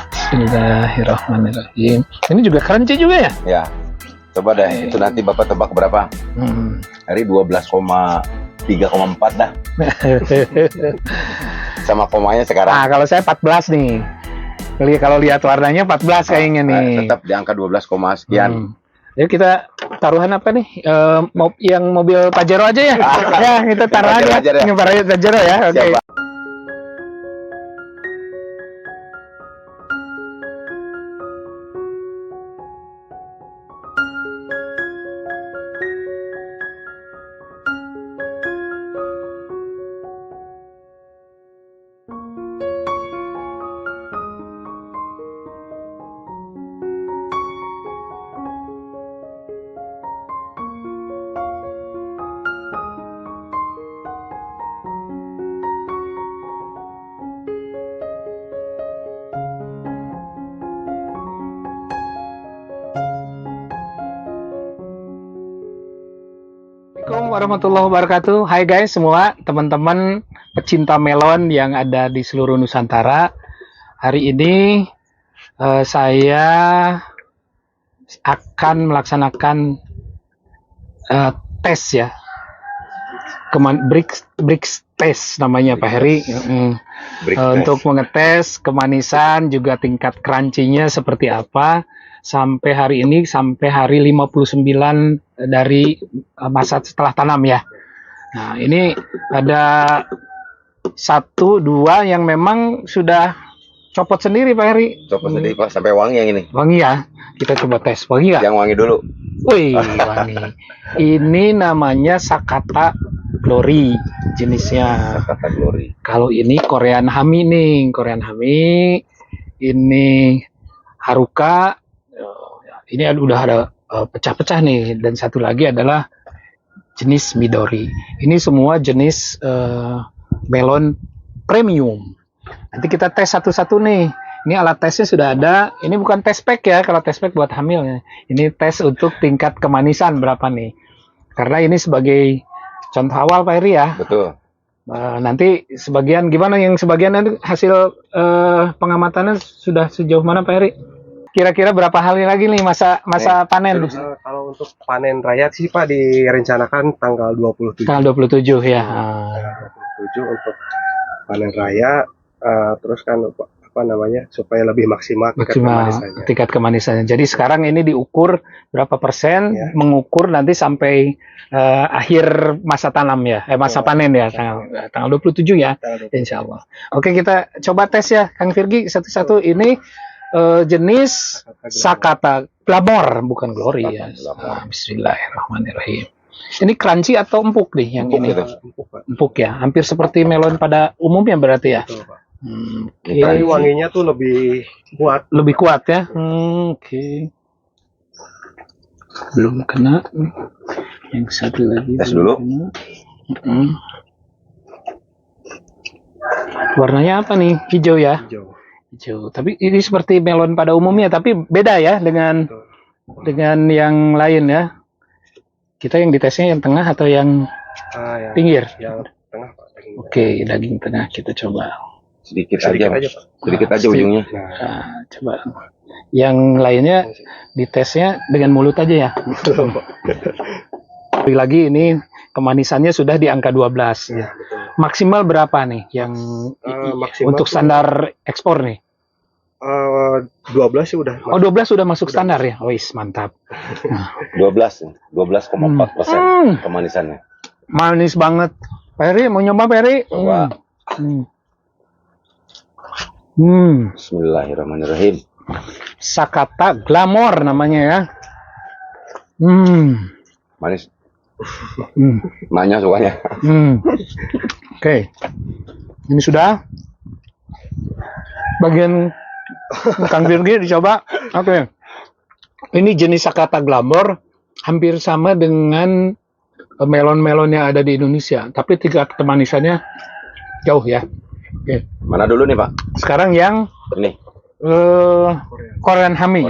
Bismillahirrahmanirrahim. Ini juga crunchy juga ya? Ya. Coba deh, itu nanti Bapak tebak berapa? Hari 12,3,4 dah. Sama komanya sekarang. Nah, kalau saya 14 nih. Kalau lihat warnanya 14 kayaknya nih. Tetap di angka 12, sekian. Jadi kita taruhan apa nih? Yang mobil Pajero aja ya? Ya, kita taruh aja. Yang Pajero ya. Oke. Assalamualaikum warahmatullahi wabarakatuh. Hai guys semua, teman-teman pecinta melon yang ada di seluruh Nusantara. Hari ini saya akan melaksanakan tes ya. Brix test namanya Pak Heri. Untuk mengetes kemanisan juga tingkat crunchy-nya seperti apa. Sampai hari ini, sampai hari 59 dari masa setelah tanam ya. Nah, ini ada 1, 2 yang memang sudah copot sendiri Pak Heri. Copot sendiri Pak, sampai wangi yang ini. Wangi ya? Kita coba tes, wangi ya? Yang wangi dulu. Wih, wangi. Ini namanya Sakata Glory jenisnya. Sakata Glory. Kalau ini Korean Hami nih, Korean Hami. Ini Haruka. Ini udah ada pecah-pecah nih, dan satu lagi adalah jenis Midori. Ini semua jenis melon premium. Nanti kita tes satu-satu nih. Ini alat tesnya sudah ada. Ini bukan tes pack ya, kalau tes pack buat hamil ya. Ini tes untuk tingkat kemanisan berapa nih. Karena ini sebagai contoh awal Pak Heri ya. Betul. Nanti sebagian gimana, yang sebagian nanti hasil pengamatannya sudah sejauh mana Pak Heri? Kira-kira berapa hari lagi nih masa panen? Kalau untuk panen raya sih Pak direncanakan tanggal 27. Tanggal 27 ya. Tanggal 27 untuk panen raya, terus kan apa namanya, supaya lebih maksimal tingkat kemanisannya. Jadi sekarang ini diukur berapa persen, ya. Mengukur nanti sampai akhir masa tanam ya, masa panen ya, tanggal 27 ya, insya Allah. Oke, kita coba tes ya Kang Virgi satu-satu. Ini jenis Sakata Glamour, bukan Glory ya. Bismillahirrahmanirrahim. Ini crunchy atau empuk nih yang ini? Empuk ya, hampir seperti melon pada umumnya berarti ya. Ini wanginya tuh lebih kuat. Lebih kuat ya. Oke. Belum kena. Yang satu lagi. Tes dulu. Warnanya apa nih? Hijau ya. Hijau. Tapi ini seperti melon pada umumnya, tapi beda ya dengan yang lain ya. Kita yang ditesnya yang tengah atau yang pinggir? Yang tengah Pak. Oke, daging tengah kita coba. Sedikit aja ujungnya. Nah, coba. Yang lainnya ditesnya dengan mulut aja ya. Lagi ini kemanisannya sudah di angka 12 ya. Maksimal berapa nih yang untuk standar ekspor nih? 12 sih udah. Oh, 12 sudah masuk standar ya. Wis, mantap. 12,4% kemanisannya. Manis banget. Pak Heri mau nyoba Pak Heri? Coba. Bismillahirrahmanirrahim. Sakata Glamour namanya ya. Manis. Maknya sukanya. Oke. Ini sudah. Bagian Kang Virgi dicoba. Oke. Ini jenis Sakata Glamour hampir sama dengan melon-melon yang ada di Indonesia, tapi tingkat kemanisannya jauh ya. Oke. Mana dulu nih Pak? Sekarang yang ini. Korean Hami.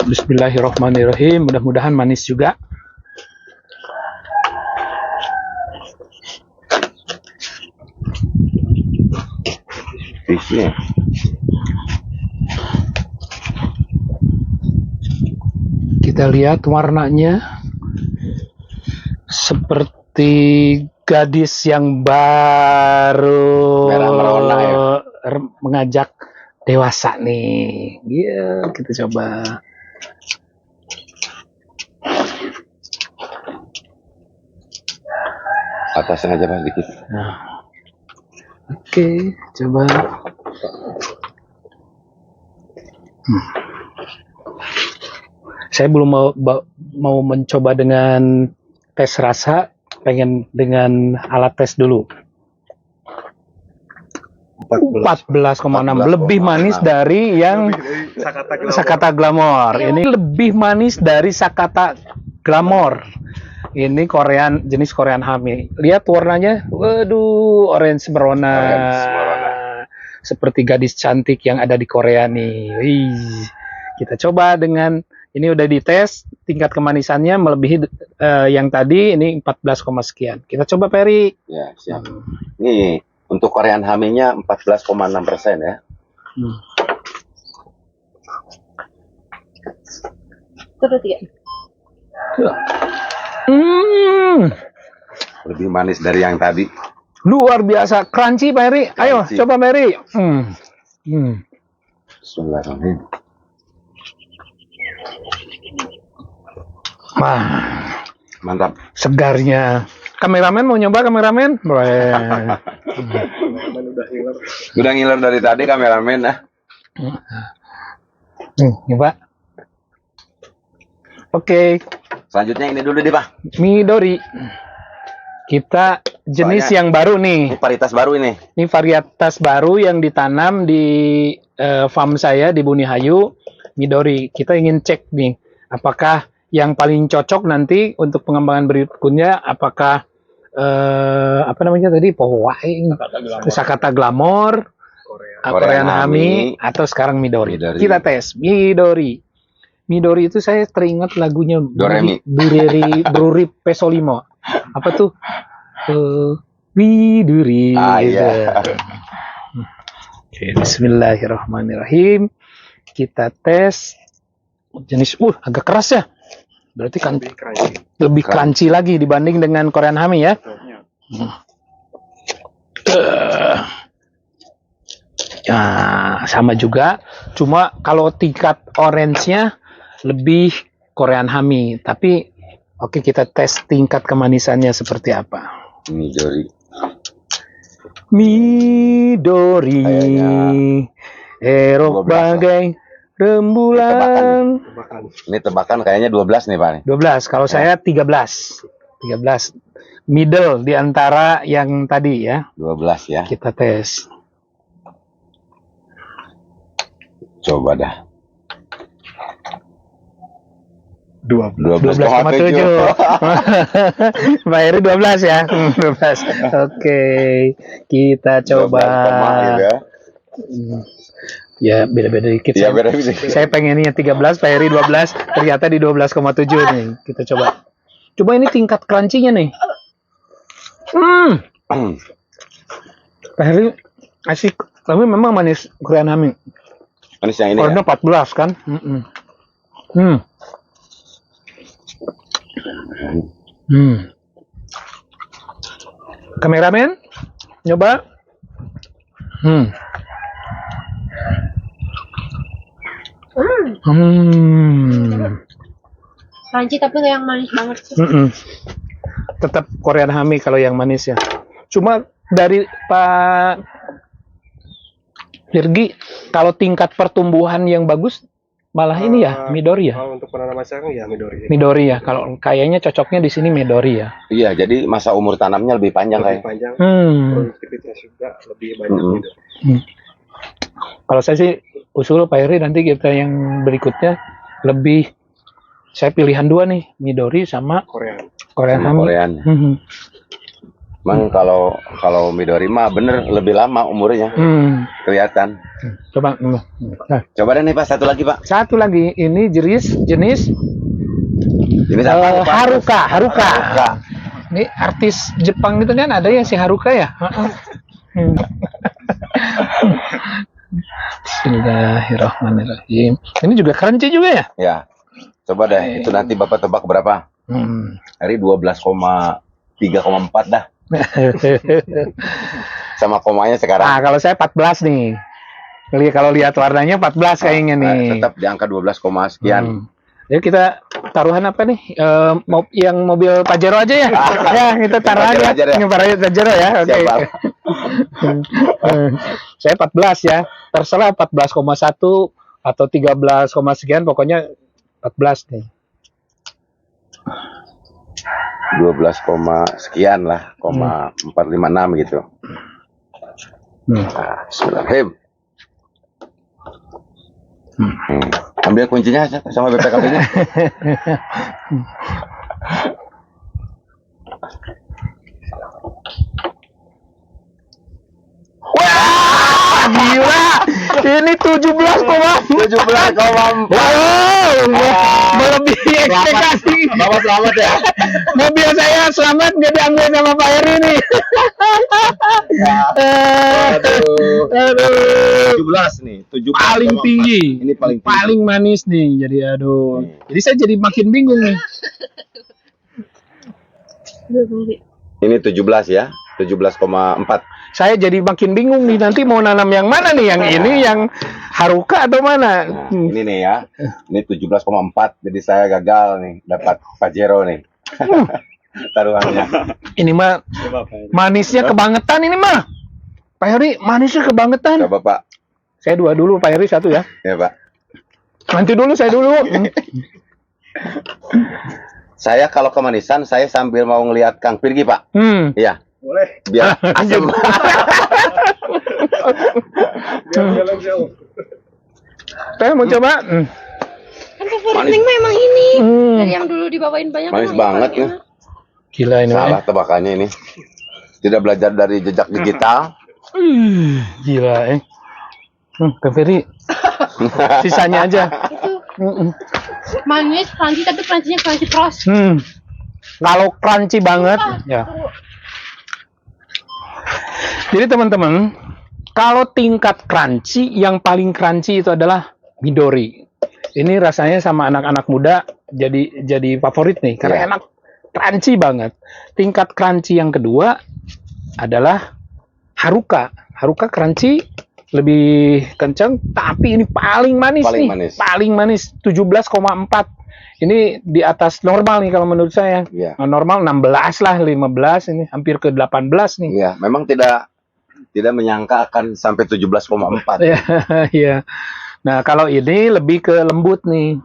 Bismillahirrahmanirrahim. Mudah-mudahan manis juga. Fish-nya. Kita lihat warnanya seperti gadis yang baru Merah merona ya? mengajak dewasa nih. Iya, kita coba. Atasnya aja Pak dikit. Nah, oke, coba. Saya belum mau mencoba dengan tes rasa, pengen dengan alat tes dulu. 14,6, lebih manis dari yang Sakata Glamour. Ini lebih manis dari Sakata Glamour. Ini jenis Korean Hami. Lihat warnanya, waduh, orange merona. Seperti gadis cantik yang ada di Korea nih. Wih. Kita coba dengan ini udah dites, tingkat kemanisannya melebihi yang tadi, ini 14, sekian. Kita coba Peri. Ya, siap. Nih, untuk Korean Haminya 14,6% ya. Terus ya. Lebih manis dari yang tadi. Luar biasa, crunchy Pak Heri. Ayo, Crunchy. coba Pak Heri. Bismillahirrahmanirrahim. Wah, Mantap. segarnya. Kameramen mau nyoba kameramen? Boleh. Udah ngiler dari tadi kameramen ah. Nyoba. Oke, Selanjutnya ini dulu deh Pak. Midori. Kita jenis Soalnya- yang baru nih. Ini varietas baru ini. Ini varietas baru yang ditanam di farm saya di Bunihayu, Midori. Kita ingin cek nih, apakah yang paling cocok nanti untuk pengembangan berikutnya, apakah apa namanya tadi, Powai, Sakata Glamour, Korean Hami, atau sekarang Midori. Midori. Kita tes Midori. Midori itu saya teringat lagunya Doremi. Bruri Pesolimo. Apa tuh? Midori. Iya. Oke, bismillahirrahmanirrahim. Kita tes jenis agak keras ya. Berarti kan lebih crunchy lagi dibanding dengan Korean Hami ya. Ya, sama juga. Cuma kalau tingkat orange-nya lebih Korean Hami, tapi oke, kita tes tingkat kemanisannya seperti apa. Midori. Midori, erok 12 lah. bagai rembulan. Ini tebakan kayaknya 12 nih Pak nih. 12, kalau saya 13. 13. Middle di antara yang tadi ya. 12 ya. Kita tes. Coba dah. 12,7. 12,7. Pak Heri 12 ya. 12. Oke. Kita 12 koma, coba. ya. Ya, beda-beda dikit. Iya, Saya- beda-beda. Saya pengennya 13, Pak Heri 12, ternyata di 12,7 nih. Kita coba. Coba ini tingkat crunchy-nya nih. Pak Heri asik, tapi memang manis Korean Hami. Manis yang ini ya. Warna 14 kan? Kameramen, nyoba. Crunchy tapi yang manis banget sih. Tetap Korean Hami kalau yang manis ya. Cuma dari Pak Virgi, kalau tingkat pertumbuhan yang bagus malah ini ya, Midori ya. Kalau untuk penanaman sekarang ya Midori. Midori ya. Kalau kayaknya cocoknya di sini Midori ya. Iya, jadi masa umur tanamnya lebih panjang Lebih kayak. panjang, Hmm. produktivitas juga lebih banyak Mm-mm. Midori. Kalau saya sih usul Pak Heri nanti kita yang berikutnya lebih, saya pilihan dua nih, Midori sama Korea. Korean Sama Hami. Korean. Emang kalau Midori mah bener lebih lama umurnya kelihatan. Coba. Nah, Coba deh nih Pak, satu lagi Pak. satu lagi, ini jenis Ini apa? Pak? Haruka. Haruka. Ini artis Jepang itu kan ada ya si Haruka ya. Bismillahirrahmanirrahim. Ini juga crunchy juga ya? Ya. Coba deh, itu nanti Bapak tebak berapa? Hari 12,3,4 dah. Sama komanya sekarang. Nah, kalau saya 14 nih. Kalau lihat warnanya 14 kayaknya nih. Tetap di angka 12, sekian. Jadi kita taruhan apa nih? Yang mobil Pajero aja ya? Ya, kita taruh aja. Yang Pajero ya. Oke. Saya 14 ya. Terserah 14,1 atau 13, sekian, pokoknya 14 nih. 12, sekian lah, 456 gitu. Nah, Bismillahirrahmanirrahim. Ambil kuncinya sama BPKB-nya. Wah, gila. Ini 17,4. Wow, melebihi ekspektasi. Bapak selamat ya. Mobil saya selamat jadi ambil sama Pak Heri nih. Aduh. 17 nih, 17. Paling tinggi. Ini paling tinggi. Paling manis nih. Jadi aduh. Jadi saya jadi makin bingung nih. Ini 17 ya, 17,4. Saya jadi makin bingung nih, nanti mau nanam yang mana nih, yang ini, yang Haruka atau mana? Nah, ini nih ya, ini 17,4, jadi saya gagal nih, dapat Pajero nih. Taruhannya. Ini mah manisnya kebangetan ini mah. Pak Heri, manisnya kebangetan. Coba Pak. Saya 2 dulu, Pak Heri 1 ya. Ya Pak. Nanti dulu, saya dulu. Saya kalau kemanisan, saya sambil mau ngelihat Kang Pirgi Pak. Iya. Boleh. Biar asam. Biar jalan jauh. Saya mau coba. Kan favorit Neng mah emang ini. Dari yang dulu dibawain banyak. Manis emang ini banget paling nih. enak. Gila ini. Salah tebakannya ini. Tidak belajar dari jejak digital. Gila Kang Ferry. Sisanya aja. Itu manis, crunchy, tapi crunchy-nya crunchy pros. Kalau crunchy banget, ya. Jadi teman-teman, kalau tingkat crunchy, yang paling crunchy itu adalah Midori. Ini rasanya sama anak-anak muda jadi favorit nih, karena enak, crunchy banget. Tingkat crunchy yang kedua adalah Haruka. Haruka crunchy lebih kenceng, tapi ini paling manis Paling nih. manis. Paling manis, 17,4. Ini di atas normal nih kalau menurut saya. Iya. Normal 16 lah, 15, ini hampir ke 18 nih. Iya, memang tidak menyangka akan sampai 17,4. Iya, iya. Nah, kalau ini lebih ke lembut nih.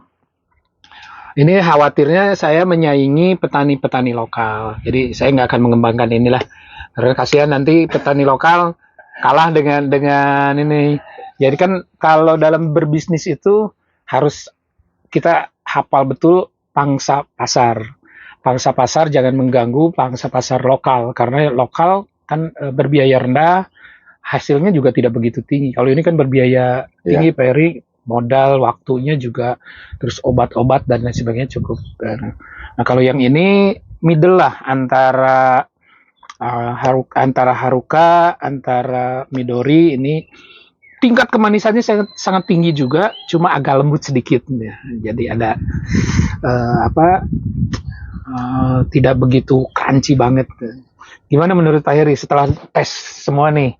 Ini khawatirnya saya menyaingi petani-petani lokal. Jadi saya nggak akan mengembangkan inilah. Karena kasihan nanti petani lokal kalah dengan ini. Jadi kan kalau dalam berbisnis itu harus kita hafal betul pangsa pasar. Pangsa pasar jangan mengganggu pangsa pasar lokal. Karena lokal kan berbiaya rendah, hasilnya juga tidak begitu tinggi. Kalau ini kan berbiaya tinggi, Pak Heri, modal, waktunya juga, terus obat-obat dan lain sebagainya cukup. Nah kalau yang ini middle lah antara Haruka, antara Midori, ini tingkat kemanisannya sangat tinggi juga, cuma agak lembut sedikit ya. Jadi ada tidak begitu crunchy banget. Gimana menurut Pak Heri setelah tes semua nih?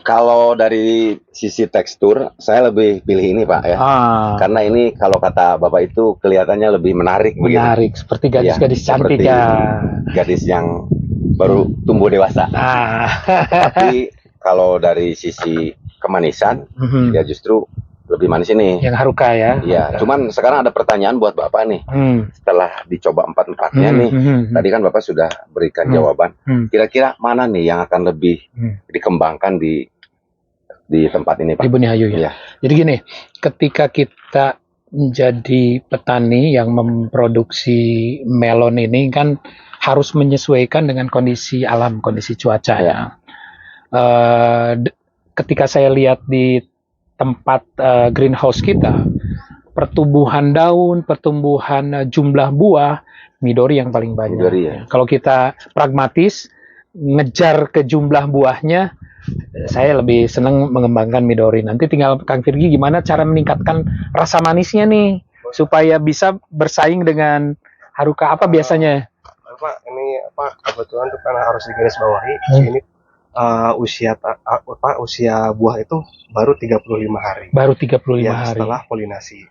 Kalau dari sisi tekstur, saya lebih pilih ini Pak ya. Karena ini kalau kata Bapak itu kelihatannya lebih menarik. Menarik, seperti gadis-gadis cantik seperti ya. Gadis yang baru tumbuh dewasa. Tapi kalau dari sisi kemanisan, ya justru lebih manis ini. Yang Haruka ya. Iya, cuman sekarang ada pertanyaan buat Bapak nih. Setelah dicoba 4-4-nya nih, tadi kan Bapak sudah berikan jawaban. Kira-kira mana nih yang akan lebih dikembangkan di tempat ini Pak? Di Buniayu ya. Iya. Jadi gini, ketika kita menjadi petani yang memproduksi melon ini kan harus menyesuaikan dengan kondisi alam, kondisi cuaca ya. Ketika saya lihat di tempat greenhouse kita, pertumbuhan daun, pertumbuhan jumlah buah, Midori yang paling banyak. Midori, ya. Kalau kita pragmatis, ngejar ke jumlah buahnya, saya lebih senang mengembangkan Midori. Nanti tinggal Kang Virgi gimana cara meningkatkan rasa manisnya nih supaya bisa bersaing dengan Haruka apa biasanya? Kebetulan tuh kan harus digaris bawahi ini usia buah itu baru 35 hari. Baru 35 hari. Setelah polinasi.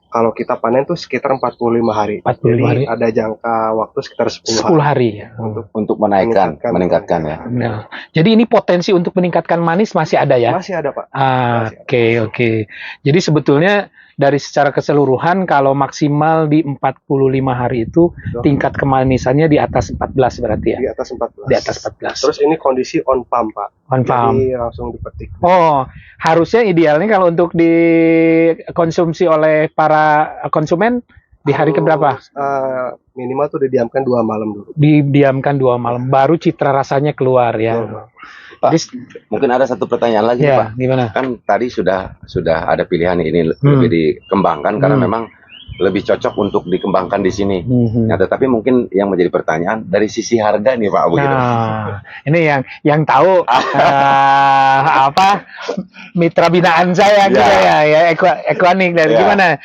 Kalau kita panen tuh sekitar 45 hari. 45 Jadi hari. ada jangka waktu sekitar 10 hari ya. Untuk meningkatkan ya. Nah, jadi ini potensi untuk meningkatkan manis masih ada ya? Masih ada, Pak. Oke. Jadi sebetulnya dari secara keseluruhan kalau maksimal di 45 hari itu tingkat kemanisannya di atas 14 berarti ya? Di atas 14. Di atas 14. Terus ini kondisi on farm, Pak. On farm. Jadi langsung dipetik. Oh, harusnya idealnya kalau untuk dikonsumsi oleh para konsumen di hari keberapa? Minimal tuh didiamkan 2 malam dulu. Didiamkan 2 malam, baru citra rasanya keluar ya. Pak, mungkin ada satu pertanyaan lagi ya, Pak. Gimana? Kan tadi sudah ada pilihan ini lebih dikembangkan karena memang lebih cocok untuk dikembangkan di sini. Nah, tetapi mungkin yang menjadi pertanyaan dari sisi harga nih Pak begitu. Nah, ini yang tahu mitra binaan saya gitu ya Equanic dari gimana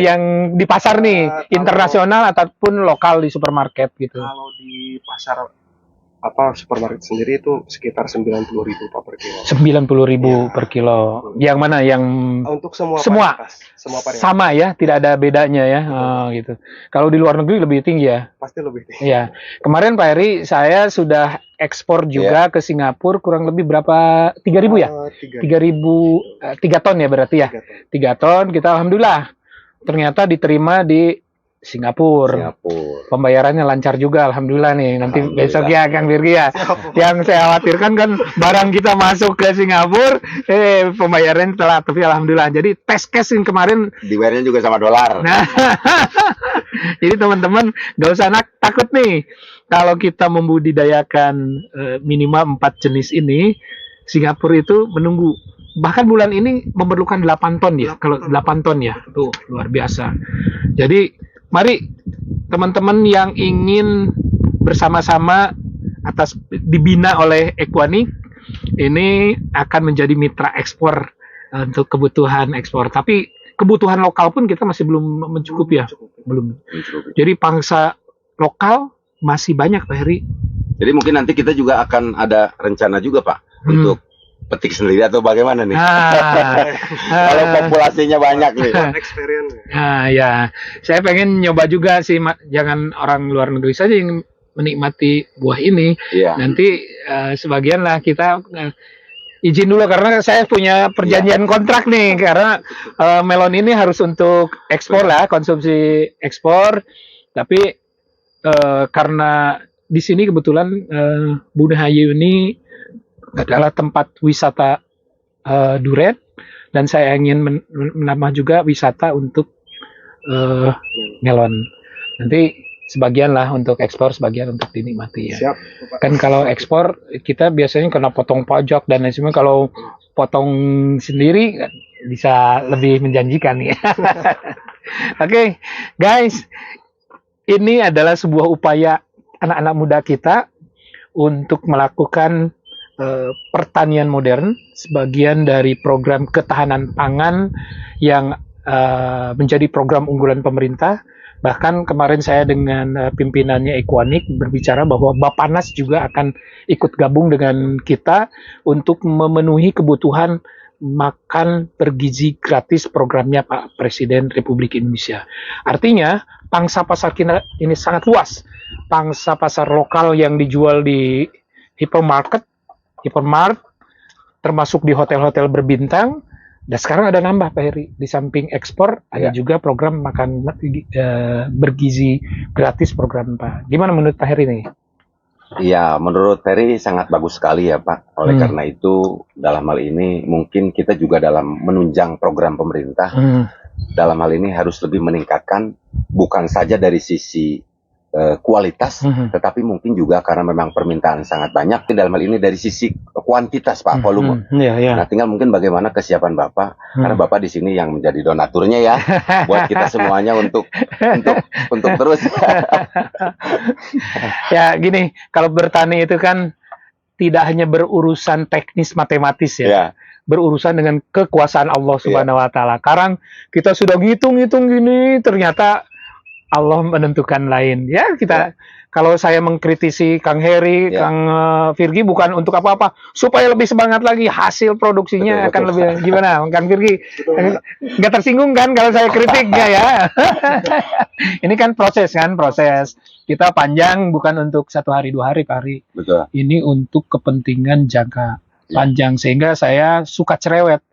yang di pasar nih internasional ataupun lokal di supermarket gitu. Kalau di pasar supermarket sendiri itu sekitar 90.000 Pak per kilo. 90.000 per kilo. Yang mana? Yang untuk semua varietas. Sama ya, tidak ada bedanya ya. Gitu. Kalau di luar negeri lebih tinggi ya? Pasti lebih tinggi. Ya. Kemarin Pak Heri saya sudah ekspor juga ke Singapura kurang lebih berapa? 3.000 ya? 3.000 3 ton ya berarti ya? 3 ton kita alhamdulillah ternyata diterima di Singapura. Pembayarannya lancar juga, alhamdulillah nih. Nanti besok ya, Kang Virgi ya. Yang saya khawatirkan kan barang kita masuk ke Singapura, pembayarannya telat. Tapi alhamdulillah. Jadi tes cash kemarin dibayarnya juga sama dolar. Nah, jadi teman-teman nggak usah takut nih. Kalau kita membudidayakan minimal 4 jenis ini, Singapura itu menunggu. Bahkan bulan ini memerlukan 8 ton ya. Kalau 8 ton ya, tuh luar biasa. Jadi mari teman-teman yang ingin bersama-sama dibina oleh Equanic ini akan menjadi mitra ekspor untuk kebutuhan ekspor. Tapi kebutuhan lokal pun kita masih belum mencukupi ya. Belum. Jadi pangsa lokal masih banyak Pak Heri. Jadi mungkin nanti kita juga akan ada rencana juga Pak untuk petik sendiri atau bagaimana nih? Kalau populasinya banyak nih. Experience. Ya, saya pengen nyoba juga sih, jangan orang luar negeri saja yang menikmati buah ini. Nanti sebagian lah kita izin dulu karena saya punya perjanjian kontrak nih karena melon ini harus untuk ekspor lah, konsumsi ekspor. Tapi karena di sini kebetulan Budahayu ini adalah tempat wisata durian dan saya ingin menambah juga wisata untuk melon. Nanti sebagian lah untuk ekspor, sebagian untuk dinikmati ya. Siap. Kan kalau ekspor kita biasanya kena potong pajak dan lain sebagainya. Kalau potong sendiri bisa lebih menjanjikan ya. Oke, guys, ini adalah sebuah upaya anak-anak muda kita untuk melakukan pertanian modern, sebagian dari program ketahanan pangan yang menjadi program unggulan pemerintah. Bahkan kemarin saya dengan pimpinannya Equanic berbicara bahwa Bappenas juga akan ikut gabung dengan kita untuk memenuhi kebutuhan makan bergizi gratis programnya Pak Presiden Republik Indonesia. Artinya pangsa pasar kita ini sangat luas. Pangsa pasar lokal yang dijual di hypermart, termasuk di hotel-hotel berbintang. Dan sekarang ada nambah Pak Heri, di samping ekspor ada juga program makan bergizi gratis program Pak. Gimana menurut Pak Heri nih? Iya, menurut Heri sangat bagus sekali ya Pak. Oleh karena itu dalam hal ini mungkin kita juga dalam menunjang program pemerintah dalam hal ini harus lebih meningkatkan bukan saja dari sisi kualitas, tetapi mungkin juga karena memang permintaan sangat banyak. Dalam hal ini dari sisi kuantitas Pak, volume. Nah, tinggal mungkin bagaimana kesiapan Bapak, karena Bapak di sini yang menjadi donaturnya ya, buat kita semuanya untuk terus. Ya gini, kalau bertani itu kan tidak hanya berurusan teknis matematis ya. Ya. Berurusan dengan kekuasaan Allah Subhanahu wa taala. Sekarang kita sudah ngitung-ngitung gini, ternyata Allah menentukan lain. Ya, kita kalau saya mengkritisi Kang Heri, Kang Virgi bukan untuk apa-apa, supaya lebih semangat lagi hasil produksinya akan lebih gimana, Kang Virgi? Nggak tersinggung kan kalau saya kritik nggak ya? Ini kan proses. Kita panjang bukan untuk 1 hari 2 hari, Pak Hari. Betul. Ini untuk kepentingan jangka panjang, sehingga saya suka cerewet.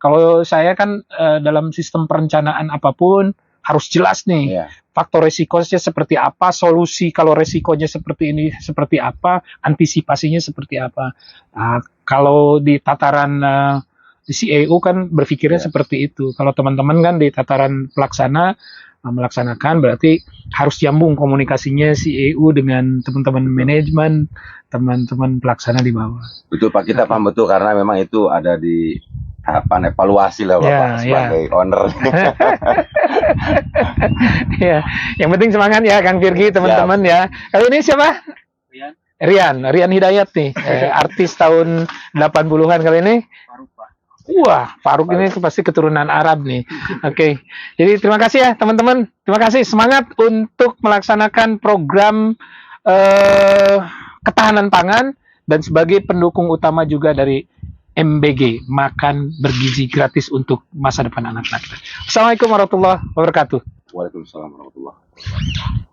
Kalau saya kan dalam sistem perencanaan apapun harus jelas nih. Faktor resikonya seperti apa, solusi kalau resikonya seperti ini seperti apa, antisipasinya seperti apa. Kalau di tataran CEO kan berpikirnya seperti itu. Kalau teman-teman kan di tataran melaksanakan berarti harus nyambung komunikasinya CEO dengan teman-teman manajemen, teman-teman pelaksana di bawah. Betul Pak, kita paham betul karena memang itu ada di tahapan evaluasi lah Bapak sebagai owner. Ya, yang penting semangat ya Kang Virgi, teman-teman ya. Kali ini siapa? Rian Hidayat nih, artis tahun 80-an kali ini. Wah, Faruk ini pasti keturunan Arab nih. Oke. Jadi terima kasih ya teman-teman. Terima kasih, semangat untuk melaksanakan program ketahanan pangan dan sebagai pendukung utama juga dari MBG, makan bergizi gratis untuk masa depan anak-anak kita. Assalamualaikum warahmatullahi wabarakatuh. Waalaikumsalam warahmatullahi wabarakatuh.